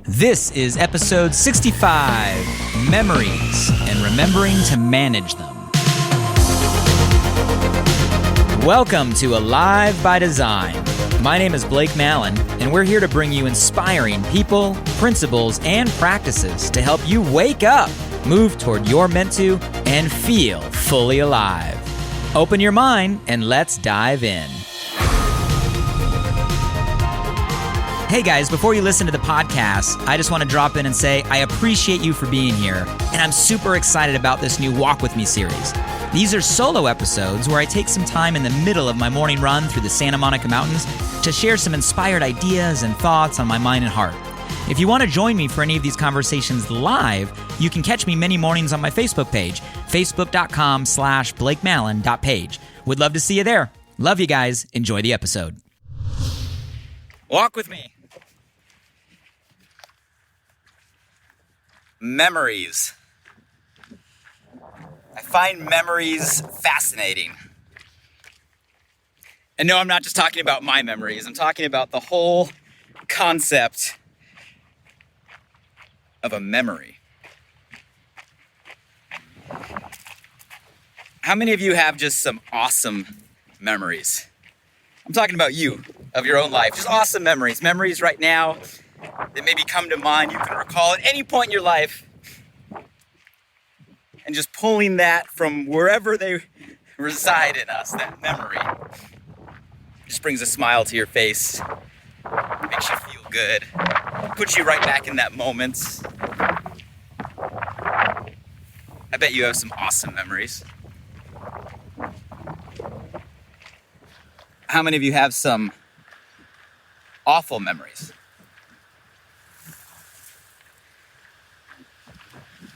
This is episode 65, Memories and Remembering to Manage Them. Welcome to Alive by Design. My name is Blake Mallen, and we're here to bring you inspiring people, principles, and practices to help you wake up, move toward your meant to, and feel fully alive. Open your mind and let's dive in. Hey guys, before you listen to the podcast, I just want to drop in and say I appreciate you for being here, and I'm super excited about this new Walk With Me series. These are solo episodes where I take some time in the middle of my morning run through the Santa Monica Mountains to share some inspired ideas and thoughts on my mind and heart. If you want to join me for any of these conversations live, you can catch me many mornings on my Facebook page, facebook.com/BlakeMallen.page. Would love to see you there. Love you guys. Enjoy the episode. Walk with me. Memories. I find memories fascinating. And no, I'm not just talking about my memories. I'm talking about the whole concept of a memory. How many of you have just some awesome memories? I'm talking about you, of your own life. Just awesome memories. Memories right now that maybe come to mind, you can recall at any point in your life. And just pulling that from wherever they reside in us, that memory, just brings a smile to your face, makes you feel good, puts you right back in that moment. I bet you have some awesome memories. How many of you have some awful memories?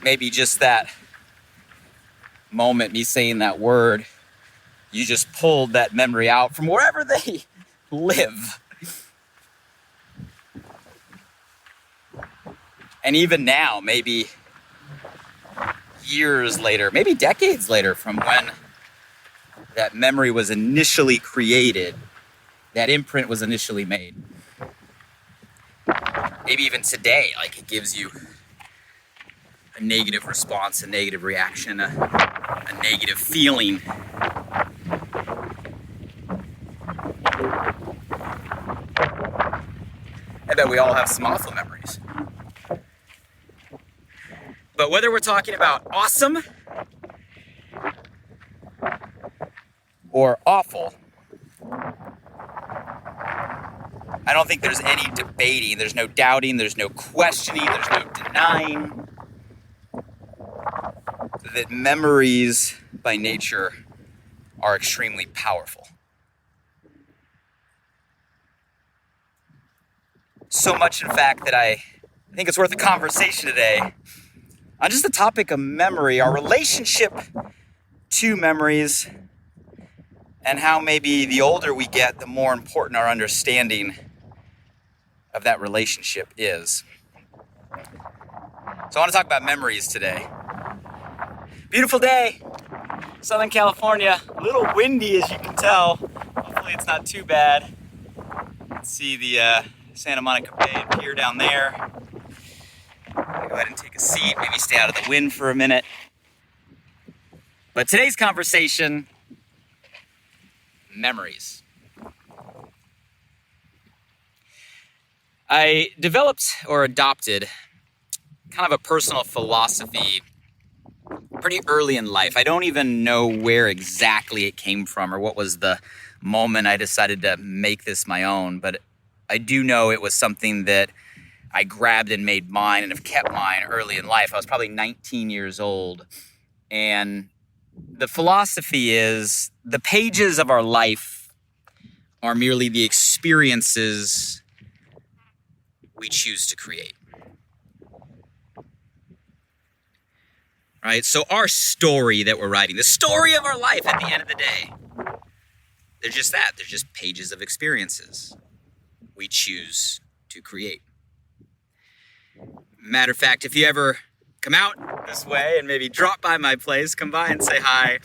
Maybe just that moment, me saying that word, you just pulled that memory out from wherever they live. And even now, maybe years later, maybe decades later from when that memory was initially created, that imprint was initially made. Maybe even today, like it gives you a negative response, a negative reaction, a negative feeling. I bet we all have some awful memories. But whether we're talking about awesome or awful, I don't think there's any debating, there's no doubting, there's no questioning, there's no denying that memories by nature are extremely powerful. So much, in fact, that I think it's worth a conversation today on just the topic of memory, our relationship to memories, and how maybe the older we get, the more important our understanding of that relationship is. So I want to talk about memories today. Beautiful day, Southern California. A little windy, as you can tell. Hopefully it's not too bad. Let's see the Santa Monica Bay and Pier down there. I'll go ahead and take a seat, maybe stay out of the wind for a minute. But today's conversation, memories. I developed or adopted kind of a personal philosophy pretty early in life. I don't even know where exactly it came from or what was the moment I decided to make this my own, but I do know it was something that I grabbed and made mine and have kept mine early in life. I was probably 19 years old, and the philosophy is the pages of our life are merely the experiences we choose to create. Right? So our story that we're writing, the story of our life at the end of the day, they're just that. They're just pages of experiences we choose to create. Matter of fact, if you ever come out this way and maybe drop by my place, come by and say hi,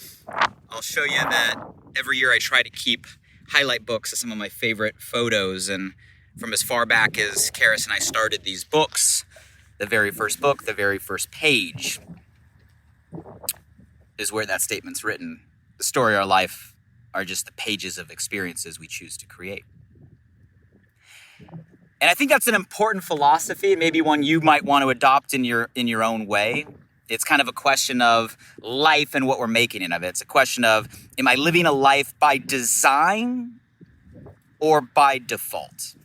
I'll show you that every year I try to keep highlight books of some of my favorite photos and from as far back as Karis and I started these books. The very first book, the very first page is where that statement's written. The story of our life are just the pages of experiences we choose to create. And I think that's an important philosophy, maybe one you might want to adopt in your own way. It's kind of a question of life and what we're making it of it. It's a question of, am I living a life by design or by default?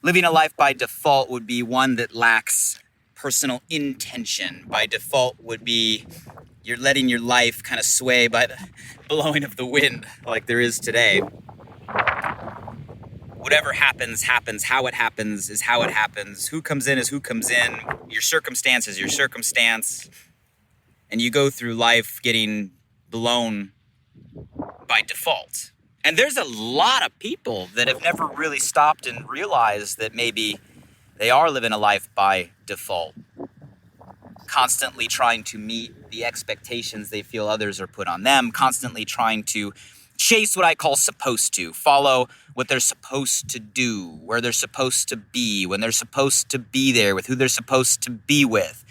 Living a life by default would be one that lacks personal intention. By default would be you're letting your life kind of sway by the blowing of the wind like there is today. Whatever happens, happens. How it happens is how it happens. Who comes in is who comes in. Your circumstance is your circumstance. And you go through life getting blown by default. And there's a lot of people that have never really stopped and realized that maybe they are living a life by default, constantly trying to meet the expectations they feel others are put on them, constantly trying to chase what I call supposed to, follow what they're supposed to do, where they're supposed to be, when they're supposed to be there, with who they're supposed to be with,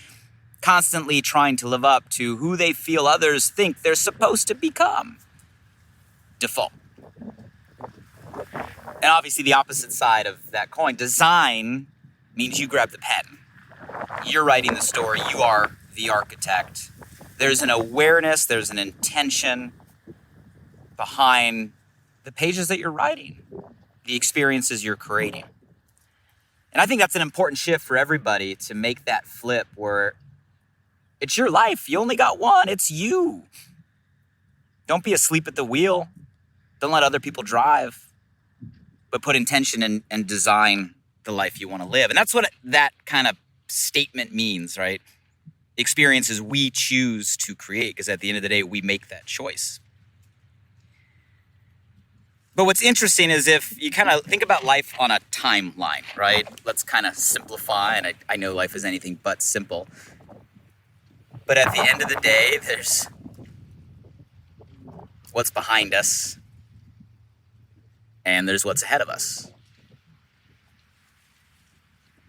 constantly trying to live up to who they feel others think they're supposed to become. Default. And obviously the opposite side of that coin, design, means you grab the pen. You're writing the story. You are the architect. There's an awareness, there's an intention behind the pages that you're writing, the experiences you're creating. And I think that's an important shift for everybody, to make that flip where it's your life. You only got one. It's you. Don't be asleep at the wheel. Don't let other people drive. But put intention and design the life you want to live. And that's what that kind of statement means, right? Experiences we choose to create, because at the end of the day, we make that choice. But what's interesting is if you kind of think about life on a timeline, right? Let's kind of simplify, and I know life is anything but simple. But at the end of the day, there's what's behind us, and there's what's ahead of us.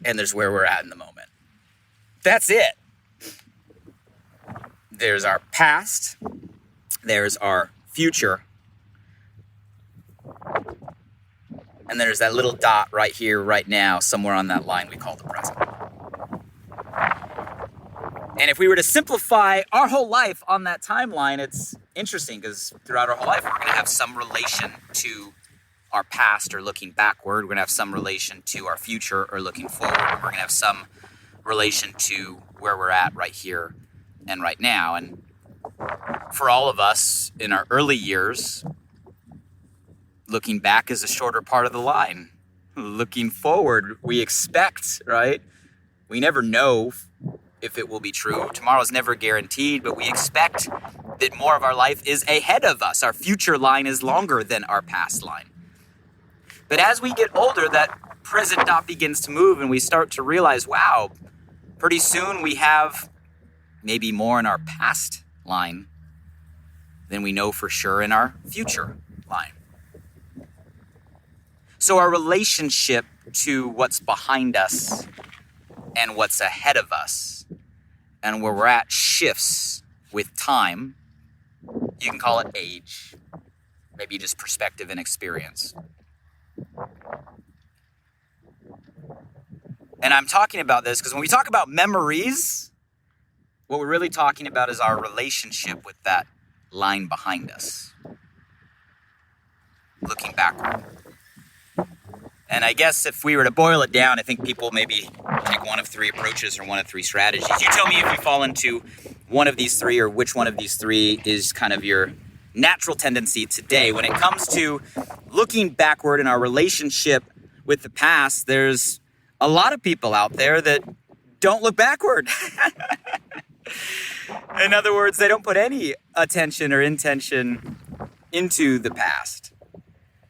And there's where we're at in the moment. That's it. There's our past. There's our future. And there's that little dot right here, right now, somewhere on that line we call the present. And if we were to simplify our whole life on that timeline, it's interesting because throughout our whole life, we're going to have some relation to our past or looking backward. We're going to have some relation to our future or looking forward. We're going to have some relation to where we're at right here and right now. And for all of us in our early years, looking back is a shorter part of the line. Looking forward, we expect, right? We never know if it will be true. Tomorrow's never guaranteed, but we expect that more of our life is ahead of us. Our future line is longer than our past line. But as we get older, that present dot begins to move and we start to realize, wow, pretty soon we have maybe more in our past line than we know for sure in our future line. So our relationship to what's behind us and what's ahead of us and where we're at shifts with time. You can call it age, maybe just perspective and experience. And I'm talking about this because when we talk about memories, what we're really talking about is our relationship with that line behind us, looking backward. And I guess if we were to boil it down, I think people maybe take one of three approaches or one of three strategies. You tell me if you fall into one of these three or which one of these three is kind of your natural tendency today. When it comes to looking backward in our relationship with the past, there's a lot of people out there that don't look backward. In other words, they don't put any attention or intention into the past.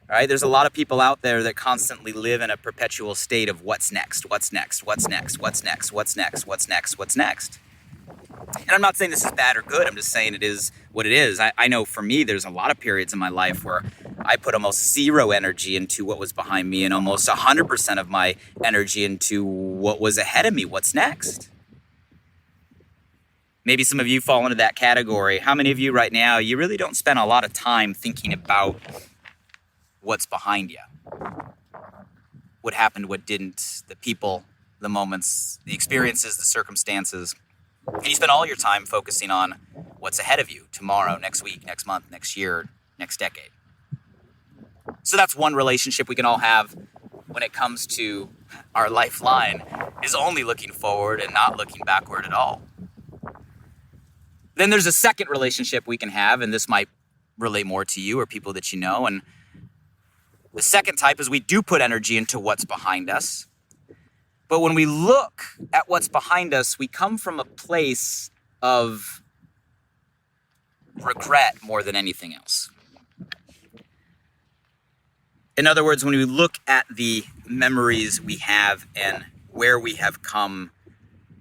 All right, there's a lot of people out there that constantly live in a perpetual state of what's next, what's next, what's next, what's next, what's next, what's next, what's next. And I'm not saying this is bad or good. I'm just saying it is what it is. I know for me, there's a lot of periods in my life where I put almost zero energy into what was behind me and almost 100% of my energy into what was ahead of me. What's next? Maybe some of you fall into that category. How many of you right now, you really don't spend a lot of time thinking about what's behind you? What happened, what didn't, the people, the moments, the experiences, the circumstances. And you spend all your time focusing on what's ahead of you, tomorrow, next week, next month, next year, next decade. So that's one relationship we can all have when it comes to our lifeline, is only looking forward and not looking backward at all. Then there's a second relationship we can have, and this might relate more to you or people that you know. And the second type is we do put energy into what's behind us. But when we look at what's behind us, we come from a place of regret more than anything else. In other words, when we look at the memories we have and where we have come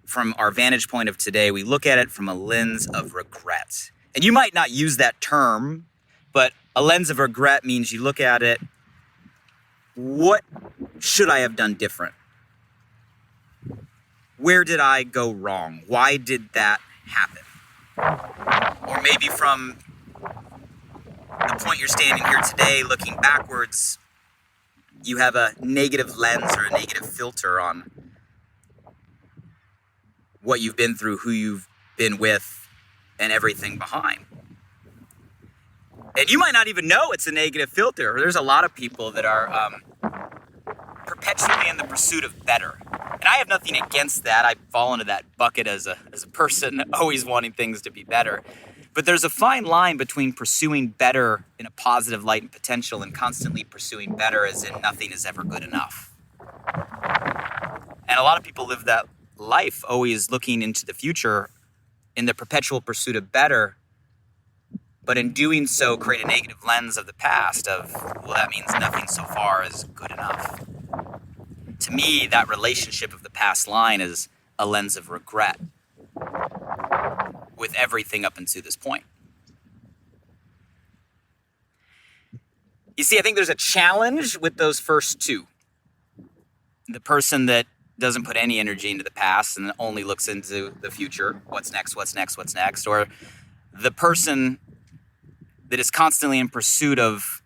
from our vantage point of today, we look at it from a lens of regret. And you might not use that term, but a lens of regret means you look at it, what should I have done different? Where did I go wrong? Why did that happen? Or maybe from the point you're standing here today, looking backwards, you have a negative lens or a negative filter on what you've been through, who you've been with, and everything behind. And you might not even know it's a negative filter. There's a lot of people that are perpetually in the pursuit of better. And I have nothing against that. I fall into that bucket as a person, always wanting things to be better. But there's a fine line between pursuing better in a positive light and potential and constantly pursuing better as in nothing is ever good enough. And a lot of people live that life always looking into the future in the perpetual pursuit of better, but in doing so create a negative lens of the past of, well, that means nothing so far is good enough. To me, that relationship of the past line is a lens of regret with everything up until this point. You see, I think there's a challenge with those first two. The person that doesn't put any energy into the past and only looks into the future, what's next, what's next, what's next, or the person that is constantly in pursuit of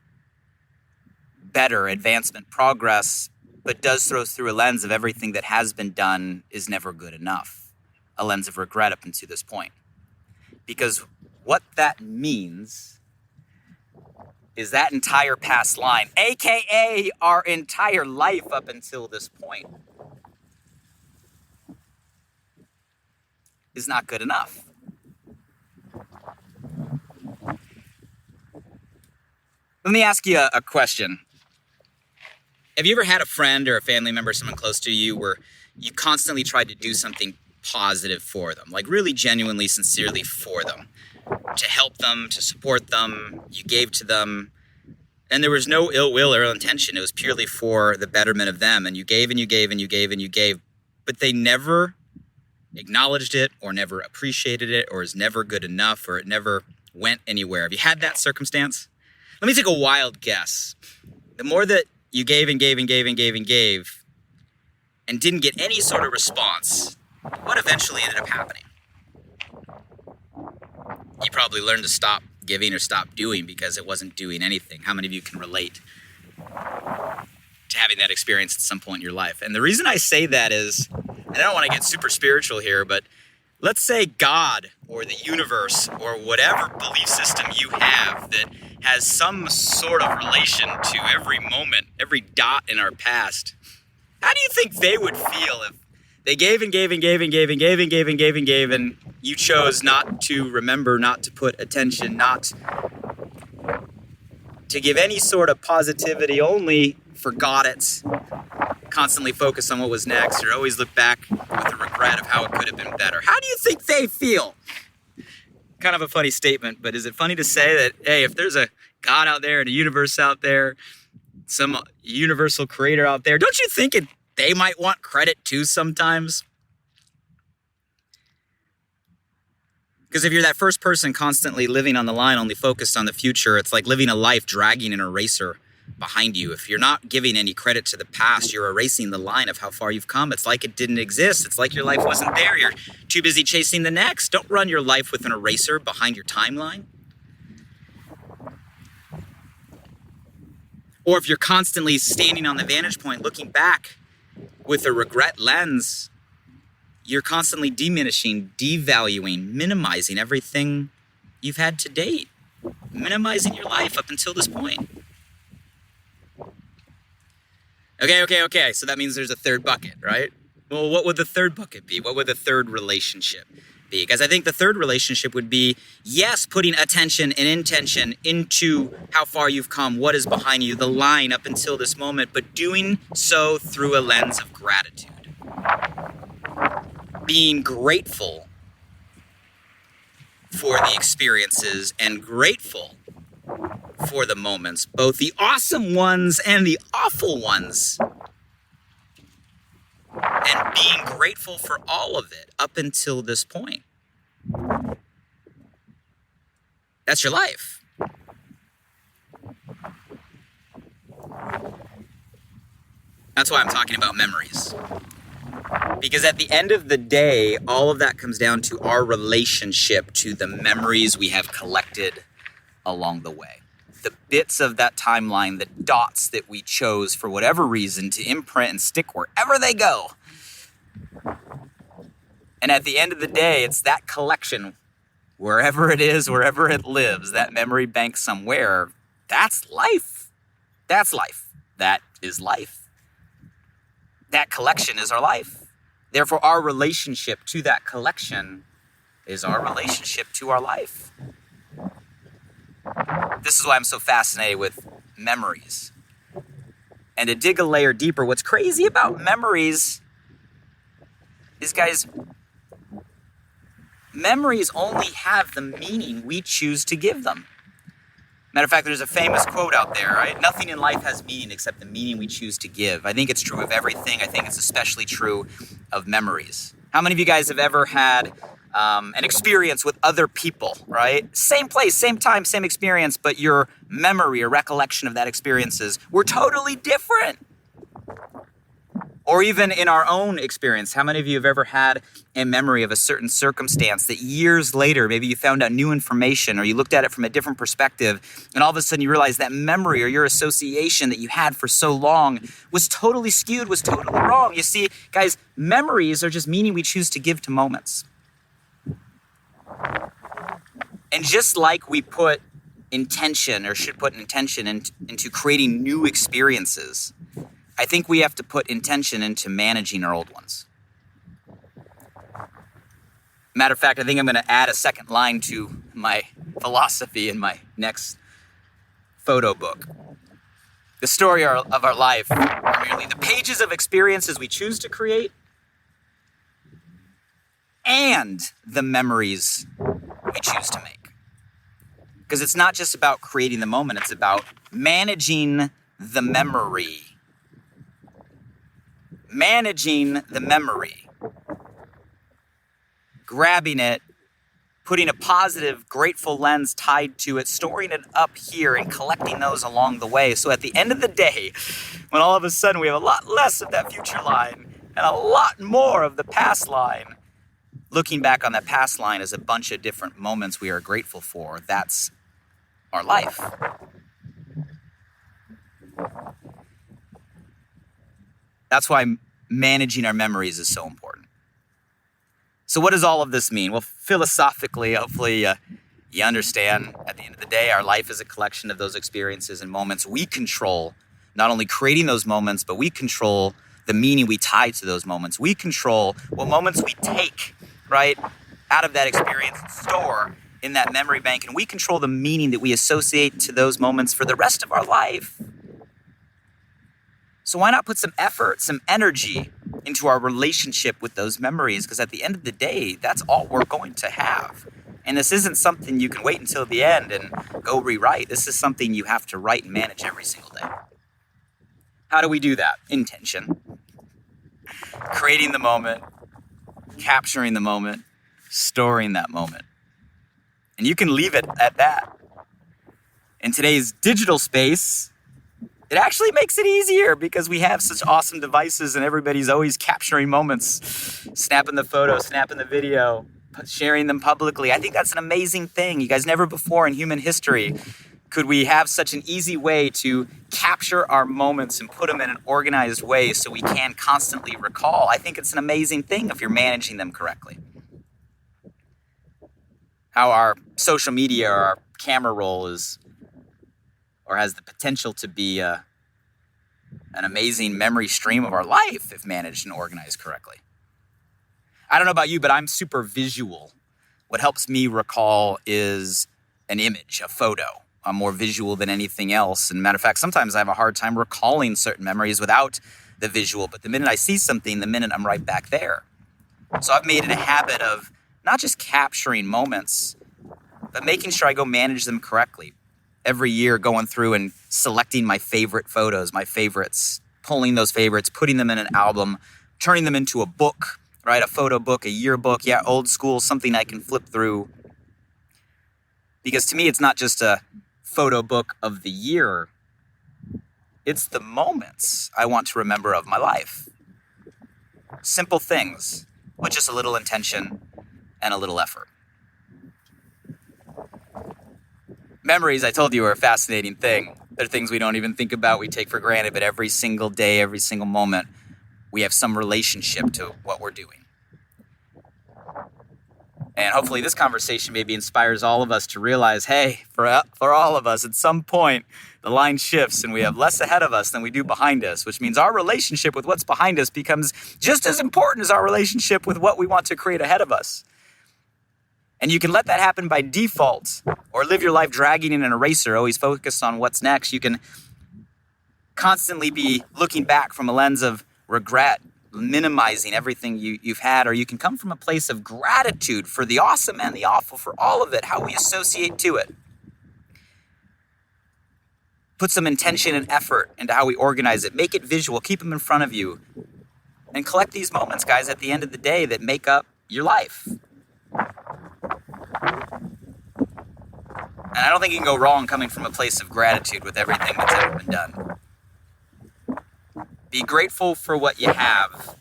better advancement, progress, but does throw through a lens of everything that has been done is never good enough, a lens of regret up until this point. Because what that means is that entire past line, aka our entire life up until this point, is not good enough. Let me ask you a question. Have you ever had a friend or a family member, someone close to you, where you constantly tried to do something positive for them, like really genuinely, sincerely for them, to help them, to support them, you gave to them, and there was no ill will or ill intention. It was purely for the betterment of them, and you gave and you gave and you gave and you gave, but they never acknowledged it or never appreciated it or is never good enough or it never went anywhere. Have you had that circumstance? Let me take a wild guess. The more that you gave and gave and gave and gave and gave and didn't get any sort of response, what eventually ended up happening? You probably learned to stop giving or stop doing because it wasn't doing anything. How many of you can relate to having that experience at some point in your life? And the reason I say that is, and I don't want to get super spiritual here, but let's say God or the universe or whatever belief system you have that has some sort of relation to every moment, every dot in our past. How do you think they would feel if they gave and gave and gave and gave and gave and gave and gave and gave and you chose not to remember, not to put attention, not to give any sort of positivity, only forgot it, constantly focused on what was next, or always look back with a regret of how it could have been better? How do you think they feel? Kind of a funny statement, but is it funny to say that, hey, if there's a God out there and a universe out there, some universal creator out there, don't you think they might want credit too sometimes? Because if you're that first person constantly living on the line, only focused on the future, it's like living a life dragging an eraser behind you. If you're not giving any credit to the past, you're erasing the line of how far you've come. It's like it didn't exist. It's like your life wasn't there. You're too busy chasing the next. Don't run your life with an eraser behind your timeline. Or if you're constantly standing on the vantage point, looking back with a regret lens, you're constantly diminishing, devaluing, minimizing everything you've had to date, minimizing your life up until this point. Okay. So that means there's a third bucket, right? Well, what would the third bucket be? What would the third relationship be? Because I think the third relationship would be, yes, putting attention and intention into how far you've come, what is behind you, the line up until this moment, but doing so through a lens of gratitude. Being grateful for the experiences and grateful for the moments, both the awesome ones and the awful ones. And being grateful for all of it up until this point. That's your life. That's why I'm talking about memories. Because at the end of the day, all of that comes down to our relationship to the memories we have collected along the way. The bits of that timeline, the dots that we chose for whatever reason to imprint and stick wherever they go. And at the end of the day, it's that collection, wherever it is, wherever it lives, that memory bank somewhere, that's life. That's life. That is life. That collection is our life. Therefore, our relationship to that collection is our relationship to our life. This is why I'm so fascinated with memories. And to dig a layer deeper, what's crazy about memories is, guys, memories only have the meaning we choose to give them. Matter of fact, there's a famous quote out there, right? Nothing in life has meaning except the meaning we choose to give. I think it's true of everything. I think it's especially true of memories. How many of you guys have ever had an experience with other people, right? Same place, same time, same experience, but your memory or recollection of that experiences were totally different. Or even in our own experience, how many of you have ever had a memory of a certain circumstance that years later, maybe you found out new information or you looked at it from a different perspective, and all of a sudden you realize that memory or your association that you had for so long was totally skewed, was totally wrong. You see, guys, memories are just meaning we choose to give to moments. And just like we put intention or should put intention into creating new experiences, I think we have to put intention into managing our old ones. Matter of fact, I think I'm going to add a second line to my philosophy in my next photo book. The story of our life are merely the pages of experiences we choose to create and the memories we choose to make. Because it's not just about creating the moment, it's about managing the memory. Managing the memory. Grabbing it, putting a positive, grateful lens tied to it, storing it up here and collecting those along the way. So at the end of the day, when all of a sudden we have a lot less of that future line and a lot more of the past line, looking back on that past line as a bunch of different moments we are grateful for, that's our life. That's why managing our memories is so important. So what does all of this mean? Well, philosophically, hopefully you understand at the end of the day, our life is a collection of those experiences and moments. We control not only creating those moments, but we control the meaning we tie to those moments. We control what moments we take, right, out of that experience and store in that memory bank. And we control the meaning that we associate to those moments for the rest of our life. So why not put some effort, some energy into our relationship with those memories? Because at the end of the day, that's all we're going to have. And this isn't something you can wait until the end and go rewrite. This is something you have to write and manage every single day. How do we do that? Intention. Creating the moment, capturing the moment, storing that moment. And you can leave it at that. In today's digital space, it actually makes it easier because we have such awesome devices and everybody's always capturing moments, snapping the photo, snapping the video, sharing them publicly. I think that's an amazing thing. You guys, never before in human history could we have such an easy way to capture our moments and put them in an organized way so we can constantly recall. I think it's an amazing thing if you're managing them correctly. How our social media or our camera roll is, or has the potential to be an amazing memory stream of our life if managed and organized correctly. I don't know about you, but I'm super visual. What helps me recall is an image, a photo. I'm more visual than anything else. And matter of fact, sometimes I have a hard time recalling certain memories without the visual. But the minute I see something, the minute I'm right back there. So I've made it a habit of not just capturing moments, but making sure I go manage them correctly. Every year going through and selecting my favorite photos, my favorites, pulling those favorites, putting them in an album, turning them into a book, right? A photo book, a yearbook, old school, something I can flip through. Because to me, it's not just a photo book of the year. It's the moments I want to remember of my life. Simple things with just a little intention and a little effort. Memories, I told you, are a fascinating thing. They're things we don't even think about, we take for granted, but every single day, every single moment, we have some relationship to what we're doing. And hopefully this conversation maybe inspires all of us to realize, hey, for all of us, at some point, the line shifts and we have less ahead of us than we do behind us, which means our relationship with what's behind us becomes just as important as our relationship with what we want to create ahead of us. And you can let that happen by default or live your life dragging in an eraser, always focused on what's next. You can constantly be looking back from a lens of regret, minimizing everything you've had, or you can come from a place of gratitude for the awesome and the awful, for all of it, how we associate to it. Put some intention and effort into how we organize it. Make it visual. Keep them in front of you. And collect these moments, guys, at the end of the day that make up your life. And I don't think you can go wrong coming from a place of gratitude with everything that's ever been done. Be grateful for what you have,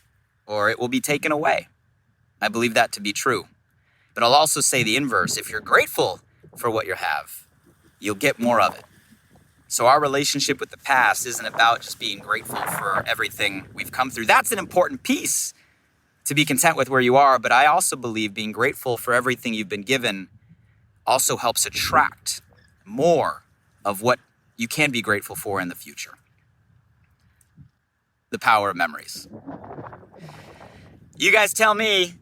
or it will be taken away. I believe that to be true. But I'll also say the inverse. If you're grateful for what you have, you'll get more of it. So our relationship with the past isn't about just being grateful for everything we've come through. That's an important piece, to be content with where you are. But I also believe being grateful for everything you've been given also helps attract more of what you can be grateful for in the future. The power of memories. You guys tell me,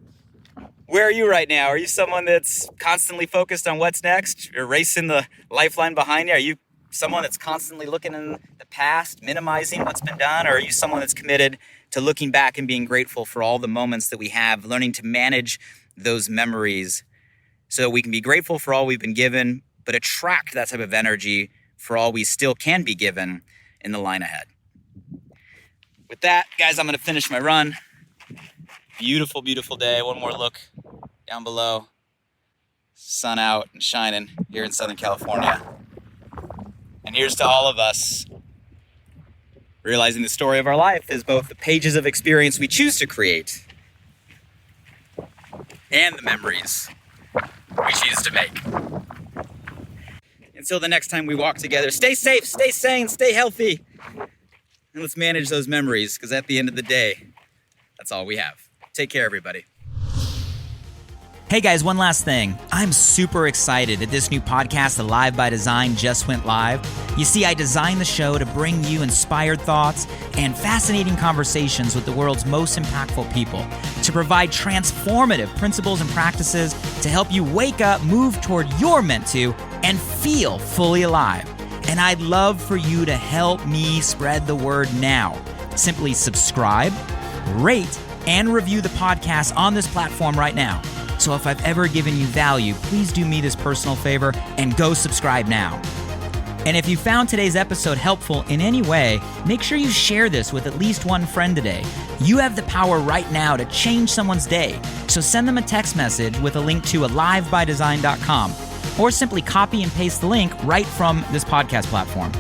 where are you right now? Are you someone that's constantly focused on what's next, erasing the lifeline behind you? Are you someone that's constantly looking in the past, minimizing what's been done? Or are you someone that's committed to looking back and being grateful for all the moments that we have, learning to manage those memories so we can be grateful for all we've been given, but attract that type of energy for all we still can be given in the line ahead? With that, guys, I'm going to finish my run. Beautiful, beautiful day. One more look down below. Sun out and shining here in Southern California. And here's to all of us realizing the story of our life is both the pages of experience we choose to create and the memories we choose to make. Until the next time we walk together, stay safe, stay sane, stay healthy. And let's manage those memories, because at the end of the day, that's all we have. Take care, everybody. Hey guys, one last thing. I'm super excited that this new podcast, Alive by Design, just went live. You see, I designed the show to bring you inspired thoughts and fascinating conversations with the world's most impactful people, to provide transformative principles and practices to help you wake up, move toward your meant to, and feel fully alive. And I'd love for you to help me spread the word now. Simply subscribe, rate, and review the podcast on this platform right now. So if I've ever given you value, please do me this personal favor and go subscribe now. And if you found today's episode helpful in any way, make sure you share this with at least one friend today. You have the power right now to change someone's day. So send them a text message with a link to alivebydesign.com. or simply copy and paste the link right from this podcast platform.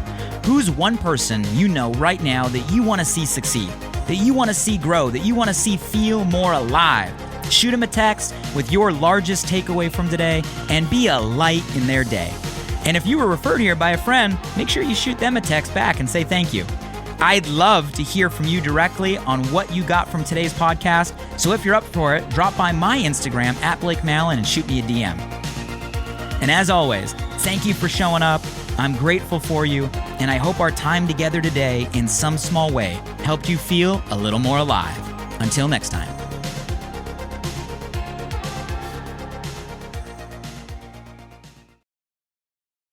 Who's one person you know right now that you want to see succeed, that you want to see grow, that you want to see feel more alive? Shoot them a text with your largest takeaway from today and be a light in their day. And if you were referred here by a friend, make sure you shoot them a text back and say thank you. I'd love to hear from you directly on what you got from today's podcast. So if you're up for it, drop by my Instagram @BlakeMallen and shoot me a DM. And as always, thank you for showing up. I'm grateful for you, and I hope our time together today in some small way helped you feel a little more alive. Until next time.